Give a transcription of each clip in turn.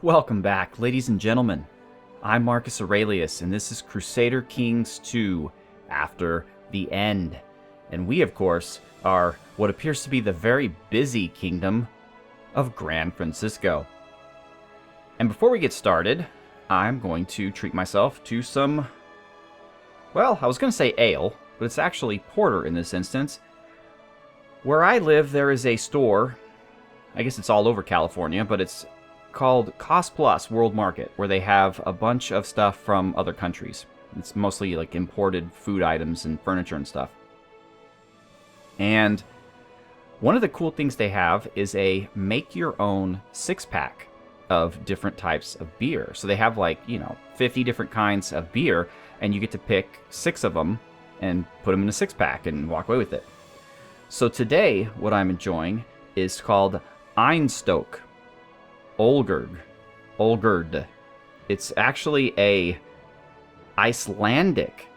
Welcome back, ladies and gentlemen. I'm Marcus Aurelius, and this is Crusader Kings 2, After the End. And we, of course, are what appears to be the very busy kingdom of Gran Francisco. And before we get started, I'm going to treat myself to some, well, I was going to say ale, but it's actually porter in this instance. Where I live, there is a store, I guess it's all over California, but it's called Cost Plus World Market, where they have a bunch of stuff from other countries. It's mostly like imported food items and furniture and stuff. And one of the cool things they have is a make-your-own six-pack of different types of beer. So they have 50 different kinds of beer, and you get to pick 6 of them and put them in a six-pack and walk away with it. So today, what I'm enjoying is called Einstök Olgerd. It's actually a Icelandic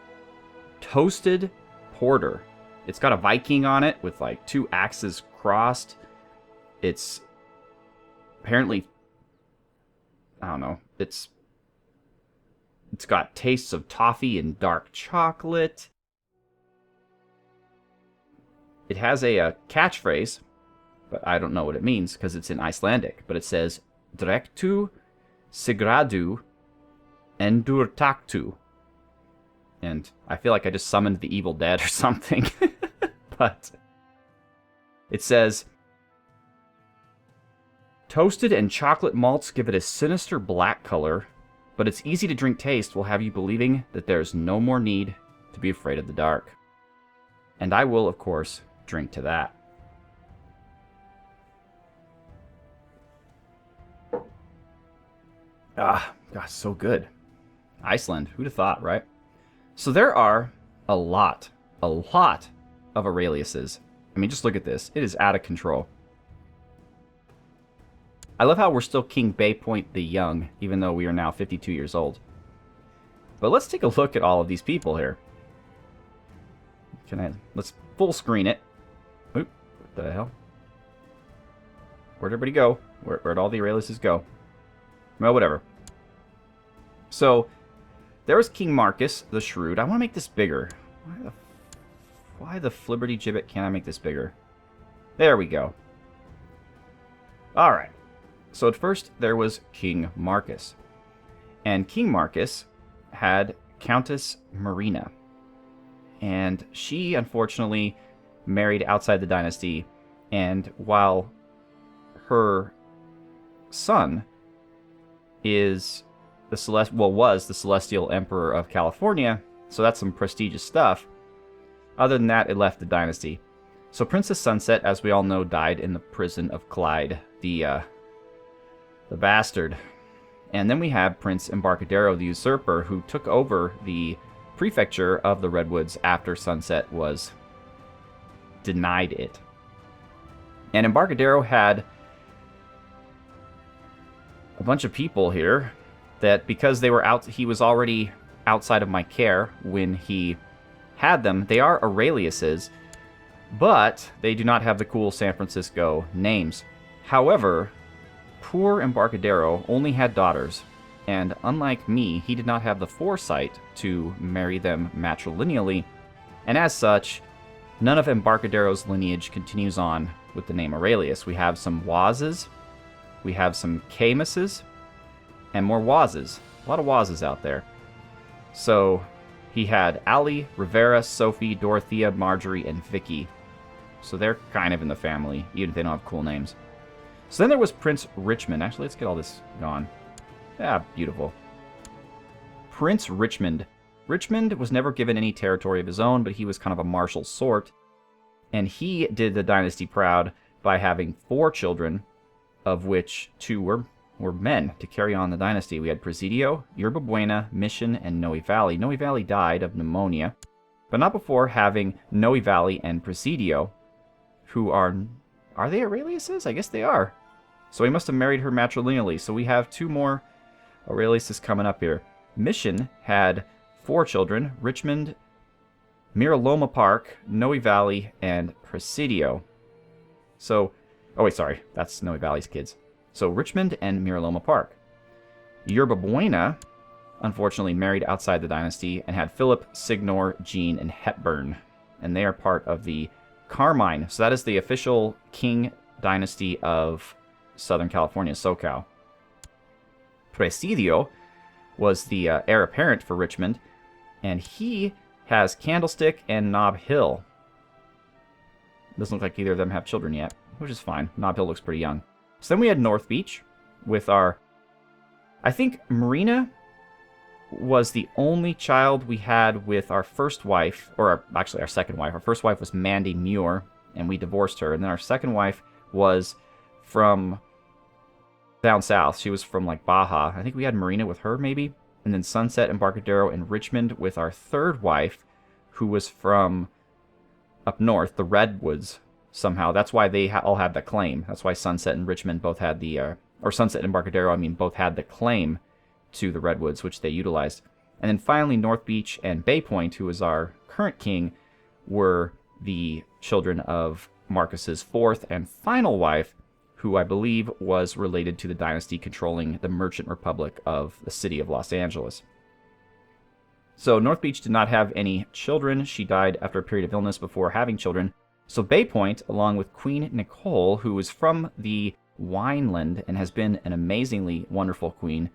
toasted porter. It's got a Viking on it with 2 axes crossed. It's apparently, I don't know, it's got tastes of toffee and dark chocolate. It has a catchphrase, but I don't know what it means because it's in Icelandic. But it says, Drektu Sigradu Endurtaktu. And I feel like I just summoned the Evil Dead or something. But it says, toasted and chocolate malts give it a sinister black color, but its easy to drink taste will have you believing that there's no more need to be afraid of the dark. And I will, of course, drink to that. Ah, gosh, so good. Iceland, who'd have thought, right? So there are a lot of Aureliuses. I mean, just look at this. It is out of control. I love how we're still King Baypoint the Young, even though we are now 52 years old. But let's take a look at all of these people here. Let's full screen it. Oop, what the hell? Where'd everybody go? Where'd all the Aureliuses go? Well, whatever. So, there was King Marcus the Shrewd. I want to make this bigger. Why the flibberty gibbet can't I make this bigger? There we go. Alright. So at first, there was King Marcus. And King Marcus had Countess Marina. And she, unfortunately, married outside the dynasty. And while her son was the Celestial Emperor of California, so that's some prestigious stuff. Other than that, it left the dynasty. So Princess Sunset, as we all know, died in the prison of Clyde, the bastard. And then we have Prince Embarcadero, the usurper, who took over the prefecture of the Redwoods after Sunset was denied it. And Embarcadero had a bunch of people here that, because they were he was already outside of my care when he had them. They are Aureliuses, but they do not have the cool San Francisco names. However, poor Embarcadero only had daughters, and unlike me, he did not have the foresight to marry them matrilineally, and as such, none of Embarcadero's lineage continues on with the name Aurelius. We have some Wazes, we have some Camuses, and more Wazes. A lot of Wazes out there. So, he had Allie, Rivera, Sophie, Dorothea, Marjorie, and Vicky. So they're kind of in the family, even if they don't have cool names. So then there was Prince Richmond. Actually, let's get all this gone. Ah, beautiful. Prince Richmond. Richmond was never given any territory of his own, but he was kind of a martial sort. And he did the dynasty proud by having 4 children, of which 2 were men to carry on the dynasty. We had Presidio, Yerba Buena, Mission, and Noe Valley. Noe Valley died of pneumonia, but not before having Noe Valley and Presidio, who are they Aureliuses? I guess they are. So he must have married her matrilineally. So we have 2 more Aureliuses coming up here. Mission had 4 children, Richmond, Miraloma Park, Noe Valley, and Presidio. So, oh wait, sorry, that's Noe Valley's kids. So Richmond and Miraloma Park. Yerba Buena, unfortunately, married outside the dynasty and had Philip, Signor, Jean, and Hepburn. And they are part of the Carmine. So that is the official king dynasty of Southern California, SoCal. Presidio was the heir apparent for Richmond, and he has Candlestick and Nob Hill. Doesn't look like either of them have children yet, which is fine. Nob Hill looks pretty young. So then we had North Beach with our... I think Marina was the only child we had with our first wife, or actually our second wife. Our first wife was Mandy Muir, and we divorced her. And then our second wife was from down south. She was from like Baja. I think we had Marina with her maybe. And then Sunset, Embarcadero, and Richmond with our third wife, who was from up north, the Redwoods, somehow. That's why they all had the claim. That's why Sunset and Richmond both had the, or Sunset and Embarcadero, I mean, both had the claim to the Redwoods, which they utilized. And then finally, North Beach and Bay Point, who is our current king, were the children of Marcus's fourth and final wife, who I believe was related to the dynasty controlling the merchant republic of the city of Los Angeles. So North Beach did not have any children. She died after a period of illness before having children. So Bay Point, along with Queen Nicole, who is from the Wineland and has been an amazingly wonderful queen.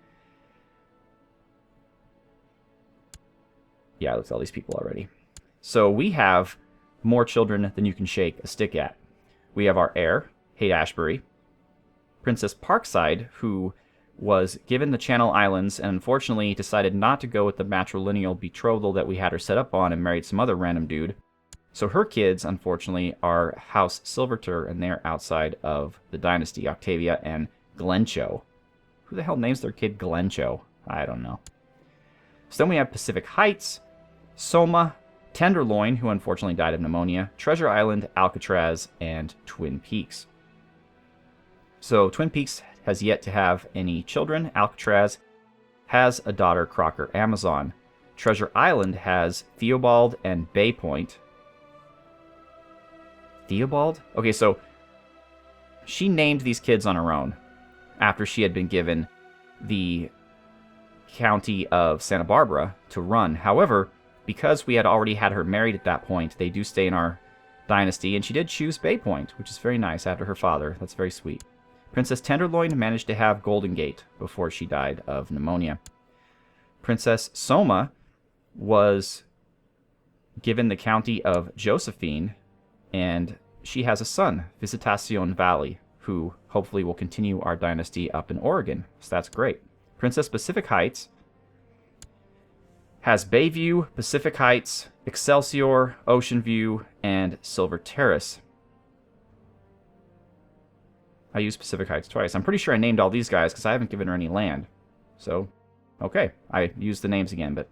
Yeah, I looked at all these people already. So we have more children than you can shake a stick at. We have our heir, Haight-Ashbury, Princess Parkside, who was given the Channel Islands and unfortunately decided not to go with the matrilineal betrothal that we had her set up on and married some other random dude. So her kids, unfortunately, are House Silverter, and they're outside of the dynasty, Octavia and Glencoe. Who the hell names their kid Glencoe? I don't know. So then we have Pacific Heights, Soma, Tenderloin, who unfortunately died of pneumonia, Treasure Island, Alcatraz, and Twin Peaks. So Twin Peaks has yet to have any children. Alcatraz has a daughter, Crocker Amazon. Treasure Island has Theobald and Bay Point. Theobald? Okay, so she named these kids on her own after she had been given the county of Santa Barbara to run. However, because we had already had her married at that point, they do stay in our dynasty, and she did choose Bay Point, which is very nice after her father. That's very sweet. Princess Tenderloin managed to have Golden Gate before she died of pneumonia. Princess Soma was given the county of Josephine, and she has a son, Visitacion Valley, who hopefully will continue our dynasty up in Oregon. So that's great. Princess Pacific Heights has Bayview, Pacific Heights, Excelsior, Ocean View, and Silver Terrace. I used Pacific Heights twice. I'm pretty sure I named all these guys because I haven't given her any land. So, okay, I used the names again, but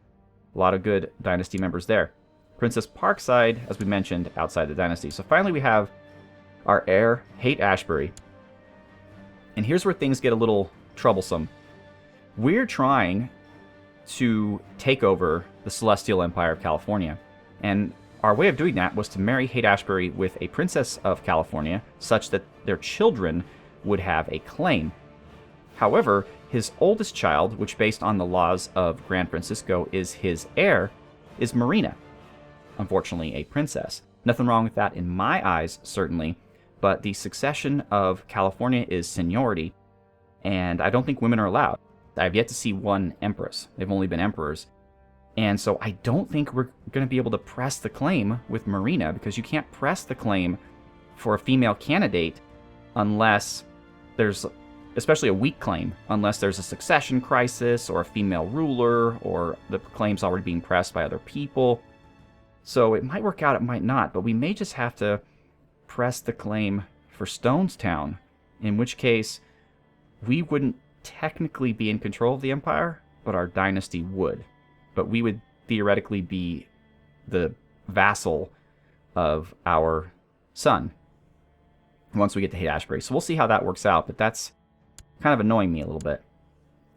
a lot of good dynasty members there. Princess Parkside, as we mentioned, outside the dynasty. So finally we have our heir, Haight-Ashbury. And here's where things get a little troublesome. We're trying to take over the Celestial Empire of California. And our way of doing that was to marry Haight-Ashbury with a princess of California, such that their children would have a claim. However, his oldest child, which based on the laws of Gran Francisco is his heir, is Marina. Unfortunately, a princess. Nothing wrong with that in my eyes, certainly, but the succession of California is seniority, and I don't think women are allowed. I've yet to see one empress. They've only been emperors. And so I don't think we're going to be able to press the claim with Marina, because you can't press the claim for a female candidate unless there's, especially a weak claim, unless there's a succession crisis or a female ruler or the claim's already being pressed by other people. So it might work out, it might not, but we may just have to press the claim for Stonestown, in which case we wouldn't technically be in control of the empire, but our dynasty would. But we would theoretically be the vassal of our son once we get to Haight-Ashbury. So we'll see how that works out, but that's kind of annoying me a little bit.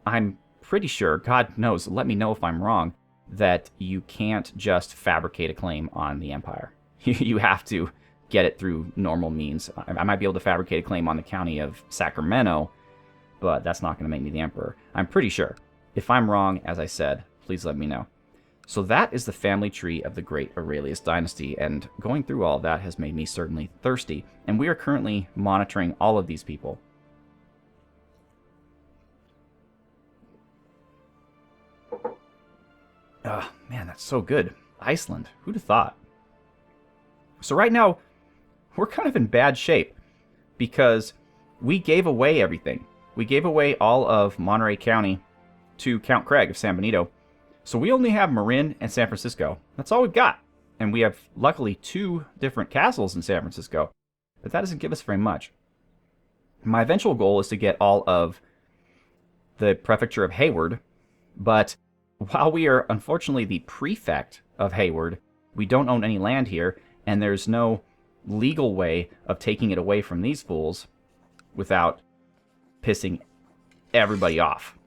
I'm pretty sure, God knows, let me know if I'm wrong, that you can't just fabricate a claim on the empire. You have to get it through normal means. I might be able to fabricate a claim on the county of Sacramento, but that's not going to make me the emperor. I'm pretty sure. If I'm wrong, as I said, please let me know. So that is the family tree of the great Aurelius dynasty, and going through all of that has made me certainly thirsty, and we are currently monitoring all of these people. Oh, man, that's so good. Iceland. Who'd have thought? So right now, we're kind of in bad shape because we gave away everything. We gave away all of Monterey County to Count Craig of San Benito. So we only have Marin and San Francisco. That's all we've got. And we have, luckily, 2 different castles in San Francisco. But that doesn't give us very much. My eventual goal is to get all of the prefecture of Hayward, but while we are unfortunately the prefect of Hayward, we don't own any land here, and there's no legal way of taking it away from these fools without pissing everybody off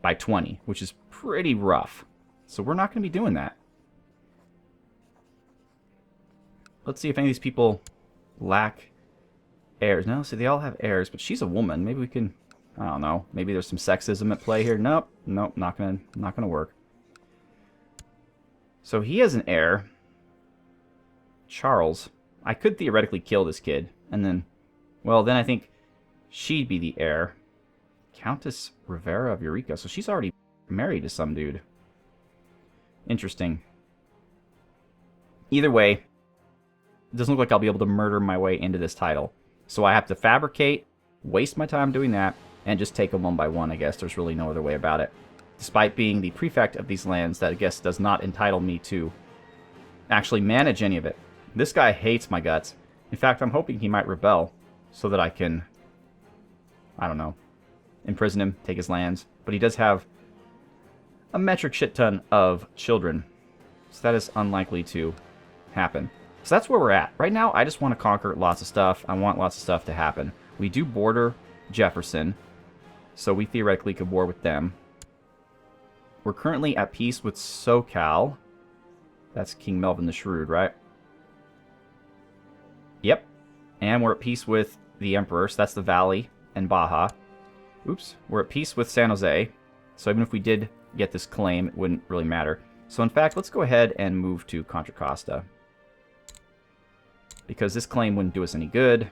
by 20, which is pretty rough. So we're not going to be doing that. Let's see if any of these people lack heirs. No, see, they all have heirs, but she's a woman. Maybe we can... I don't know. Maybe there's some sexism at play here. Nope. Nope. Not gonna work. So he has an heir. Charles. I could theoretically kill this kid. And then... Well, then I think she'd be the heir. Countess Rivera of Eureka. So she's already married to some dude. Interesting. Either way, it doesn't look like I'll be able to murder my way into this title. So I have to fabricate, waste my time doing that, and just take them one by one, I guess. There's really no other way about it. Despite being the prefect of these lands, that I guess does not entitle me to actually manage any of it. This guy hates my guts. In fact, I'm hoping he might rebel so that I can, I don't know, imprison him, take his lands. But he does have a metric shit ton of children. So that is unlikely to happen. So that's where we're at. Right now, I just want to conquer lots of stuff. I want lots of stuff to happen. We do border Jefferson, so we theoretically could war with them. We're currently at peace with SoCal. That's King Melvin the Shrewd, right? Yep. And we're at peace with the Emperor, so that's the Valley and Baja. Oops. We're at peace with San Jose, so even if we did get this claim, it wouldn't really matter. So in fact, let's go ahead and move to Contra Costa, because this claim wouldn't do us any good.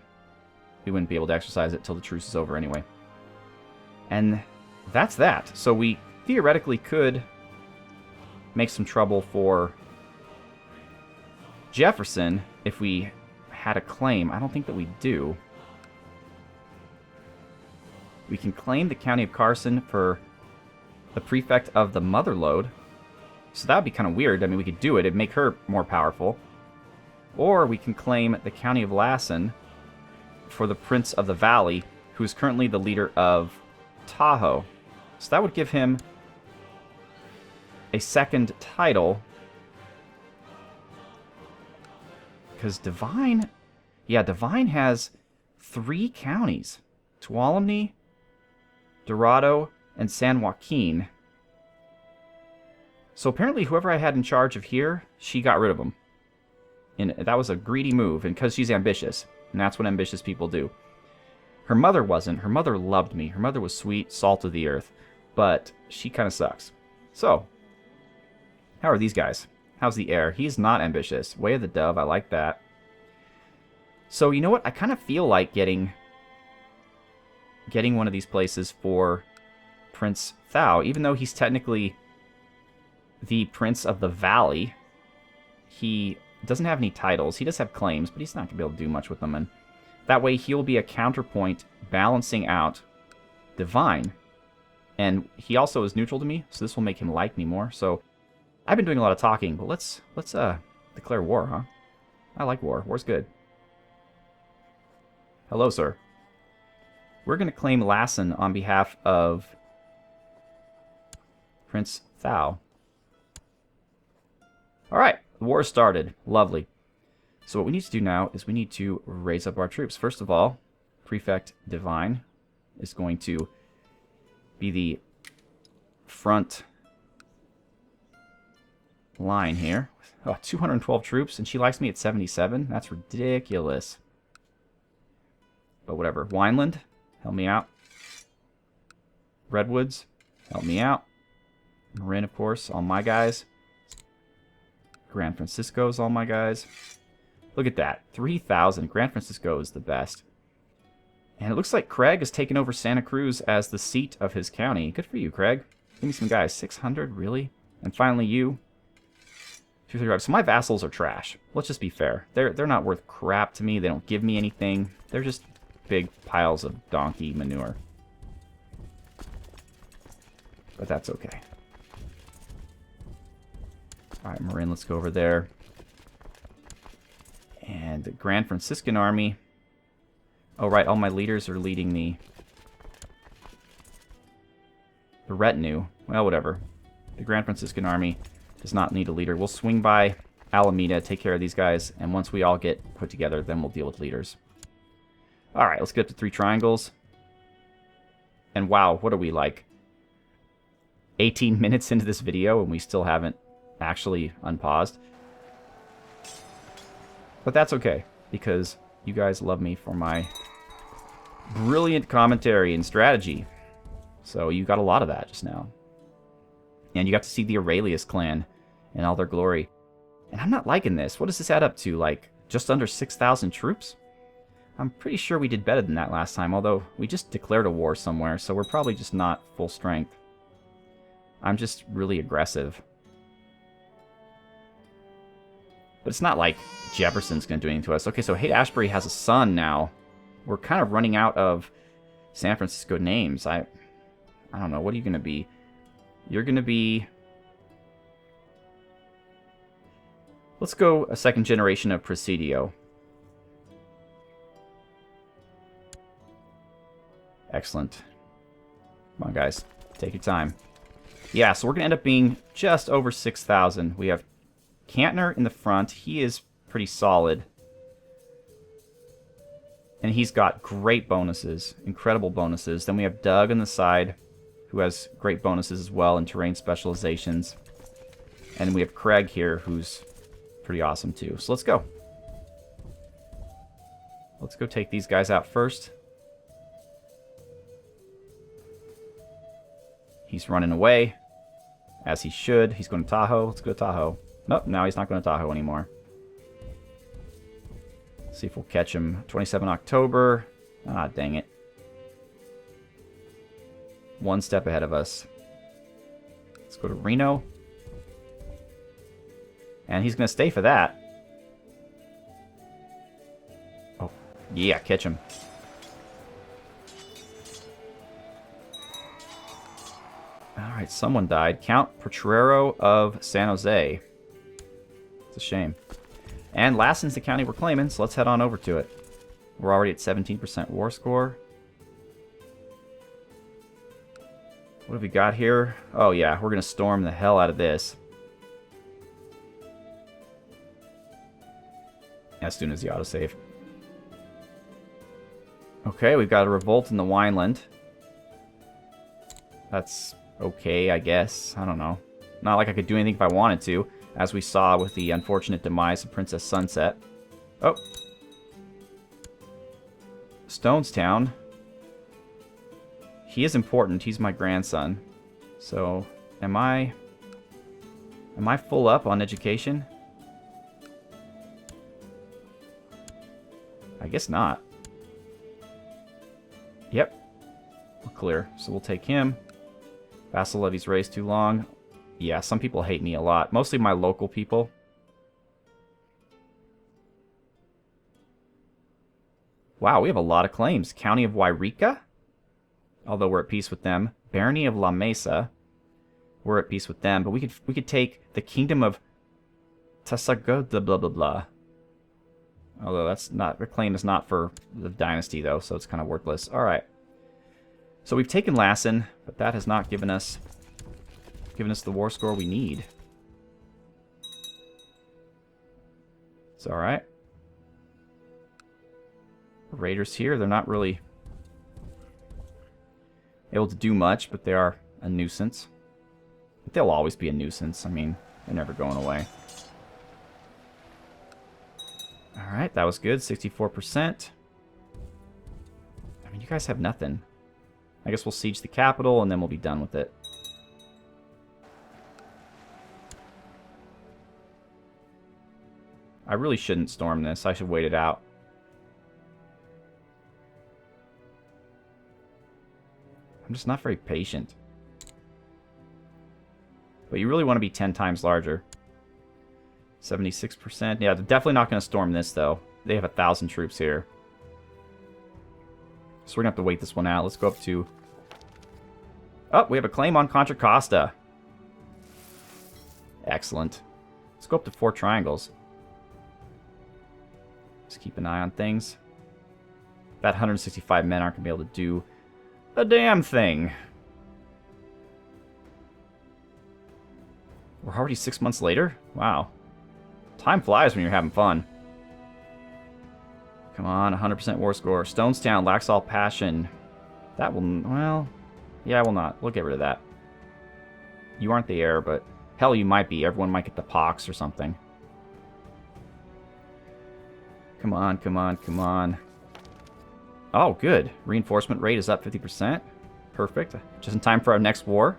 We wouldn't be able to exercise it till the truce is over anyway. And that's that. So we theoretically could make some trouble for Jefferson if we had a claim. I don't think that we do. We can claim the county of Carson for the prefect of the Motherlode. So that would be kind of weird. I mean, we could do it. It'd make her more powerful. Or we can claim the county of Lassen for the Prince of the Valley, who is currently the leader of Tahoe. So that would give him a second title. Because Divine... Yeah, Divine has 3 counties. Tuolumne, Dorado, and San Joaquin. So apparently whoever I had in charge of here, she got rid of him. And that was a greedy move, and because she's ambitious. And that's what ambitious people do. Her mother wasn't. Her mother loved me. Her mother was sweet, salt of the earth. But she kind of sucks. So, how are these guys? How's the heir? He's not ambitious. Way of the Dove, I like that. So, you know what? I kind of feel like getting one of these places for Prince Thao. Even though he's technically the Prince of the Valley, he doesn't have any titles. He does have claims, but he's not going to be able to do much with them. And that way, he'll be a counterpoint balancing out Divine. And he also is neutral to me, so this will make him like me more. So I've been doing a lot of talking, but let's declare war, huh? I like war. War's good. Hello, sir. We're going to claim Lassen on behalf of Prince Thao. All right. The war started. Lovely. So what we need to do now is we need to raise up our troops. First of all, Prefect Divine is going to be the front line here. Oh, 212 troops, and she likes me at 77? That's ridiculous. But whatever. Wineland, help me out. Redwoods, help me out. Marin, of course, all my guys. Gran Francisco's all my guys. Look at that. 3,000. Gran Francisco is the best. And it looks like Craig has taken over Santa Cruz as the seat of his county. Good for you, Craig. Give me some guys. 600, really? And finally you. 235. So my vassals are trash. Let's just be fair. They're not worth crap to me. They don't give me anything. They're just big piles of donkey manure. But that's okay. Alright, Marin, let's go over there. And the Gran Franciscan army. Oh, right, all my leaders are leading the retinue. Well, whatever. The Gran Franciscan army does not need a leader. We'll swing by Alameda, take care of these guys, and once we all get put together, then we'll deal with leaders. Alright, let's get up to 3 triangles. And wow, what are we, like 18 minutes into this video and we still haven't actually unpaused? But that's okay, because you guys love me for my brilliant commentary and strategy. So you got a lot of that just now. And you got to see the Aurelius clan in all their glory. And I'm not liking this. What does this add up to? Like, just under 6,000 troops? I'm pretty sure we did better than that last time, although we just declared a war somewhere, so we're probably just not full strength. I'm just really aggressive. But it's not like Jefferson's going to do anything to us. Okay, so Haight-Ashbury has a son now. We're kind of running out of San Francisco names. I don't know. What are you going to be? You're going to be... Let's go a second generation of Presidio. Excellent. Come on, guys. Take your time. Yeah, so we're going to end up being just over 6,000. We have Cantner in the front. He is pretty solid. And he's got great bonuses. Incredible bonuses. Then we have Doug on the side, who has great bonuses as well in terrain specializations. And we have Craig here, who's pretty awesome too. So let's go. Let's go take these guys out first. He's running away, as he should. He's going to Tahoe. Let's go to Tahoe. Nope, now he's not going to Tahoe anymore. Let's see if we'll catch him. 27 October. Ah, dang it. One step ahead of us. Let's go to Reno. And he's going to stay for that. Oh, yeah, catch him. Alright, someone died. Count Potrero of San Jose. It's a shame. And Lassen's the county we're claiming, so let's head on over to it. We're already at 17% war score. What have we got here? Oh yeah, we're going to storm the hell out of this. As soon as the autosave. Okay, we've got a revolt in the Wineland. That's okay, I guess. I don't know. Not like I could do anything if I wanted to, as we saw with the unfortunate demise of Princess Sunset. Oh. Stonestown. He is important. He's my grandson. So, am I full up on education? I guess not. Yep. We're clear. So we'll take him. Vassal levies raised too long. Yeah, some people hate me a lot. Mostly my local people. Wow, we have a lot of claims. County of Wairika? Although we're at peace with them. Barony of La Mesa. We're at peace with them. But we could take the Kingdom of Tasagoda blah blah blah. Although that's not, the claim is not for the dynasty though, so it's kind of worthless. Alright. So we've taken Lassen, but that has not given us the war score we need. It's alright. Raiders here, they're not really able to do much, but they are a nuisance. But they'll always be a nuisance. I mean, they're never going away. Alright, that was good. 64%. I mean, you guys have nothing. I guess we'll siege the capital, and then we'll be done with it. I really shouldn't storm this. I should wait it out. I'm just not very patient. But you really want to be 10 times larger. 76%. Yeah, they're definitely not going to storm this, though. They have 1,000 troops here. So we're going to have to wait this one out. Let's go up to... Oh, we have a claim on Contra Costa. Excellent. Let's go up to 4 triangles. Just keep an eye on things. That 165 men aren't going to be able to do a damn thing. We're already 6 months later? Wow. Time flies when you're having fun. Come on, 100% war score. Stonestown lacks all passion. That will... Well... Yeah, will not. We'll get rid of that. You aren't the heir, but... Hell, you might be. Everyone might get the pox or something. Come on, come on, come on. Oh, good. Reinforcement rate is up 50%. Perfect. Just in time for our next war.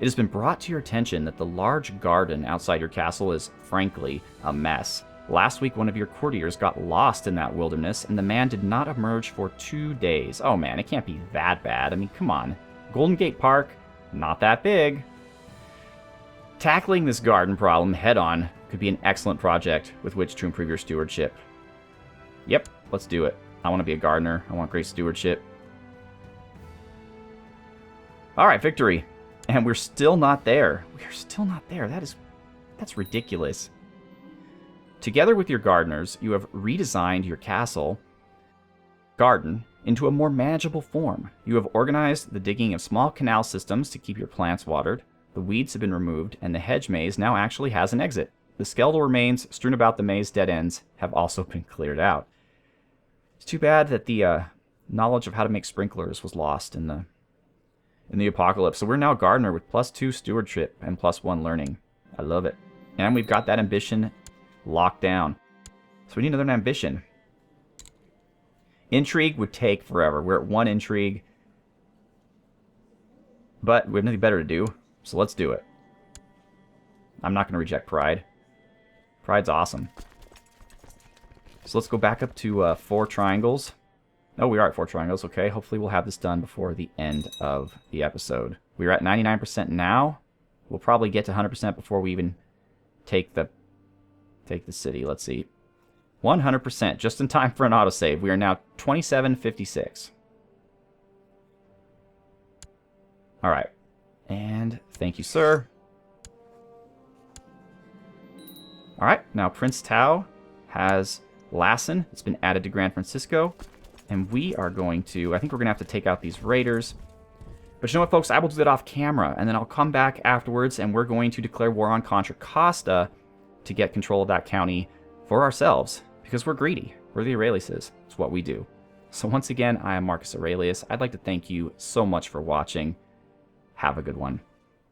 It has been brought to your attention that the large garden outside your castle is, frankly, a mess. Last week, one of your courtiers got lost in that wilderness, and the man did not emerge for 2 days. Oh man, it can't be that bad. I mean, come on. Golden Gate Park, not that big. Tackling this garden problem head-on could be an excellent project with which to improve your stewardship. Yep, let's do it. I want to be a gardener. I want great stewardship. Alright, victory. And we're still not there. We are still not there. That's ridiculous. Together with your gardeners, you have redesigned your castle garden into a more manageable form. You have organized the digging of small canal systems to keep your plants watered. The weeds have been removed, and the hedge maze now actually has an exit. The skeletal remains strewn about the maze dead ends have also been cleared out. It's too bad that the knowledge of how to make sprinklers was lost in the apocalypse. So we're now gardener with +2 stewardship and +1 learning. I love it. And we've got that ambition locked down. So we need another ambition. Intrigue would take forever. We're at 1 intrigue. But we have nothing better to do. So let's do it. I'm not going to reject pride. Pride's awesome. So let's go back up to 4 triangles. Oh, we are at 4 triangles. Okay, hopefully we'll have this done before the end of the episode. We're at 99% now. We'll probably get to 100% before we even take the city. Let's see. 100%, just in time for an autosave. We are now 2756. All right. And thank you, sir. All right, now Prince Tao has Lassen. It's been added to Gran Francisco. And we are going to... I think we're going to have to take out these raiders. But you know what, folks? I will do that off camera. And then I'll come back afterwards, and we're going to declare war on Contra Costa to get control of that county for ourselves. Because we're greedy. We're the Aureliuses. It's what we do. So once again, I am Marcus Aurelius. I'd like to thank you so much for watching. Have a good one.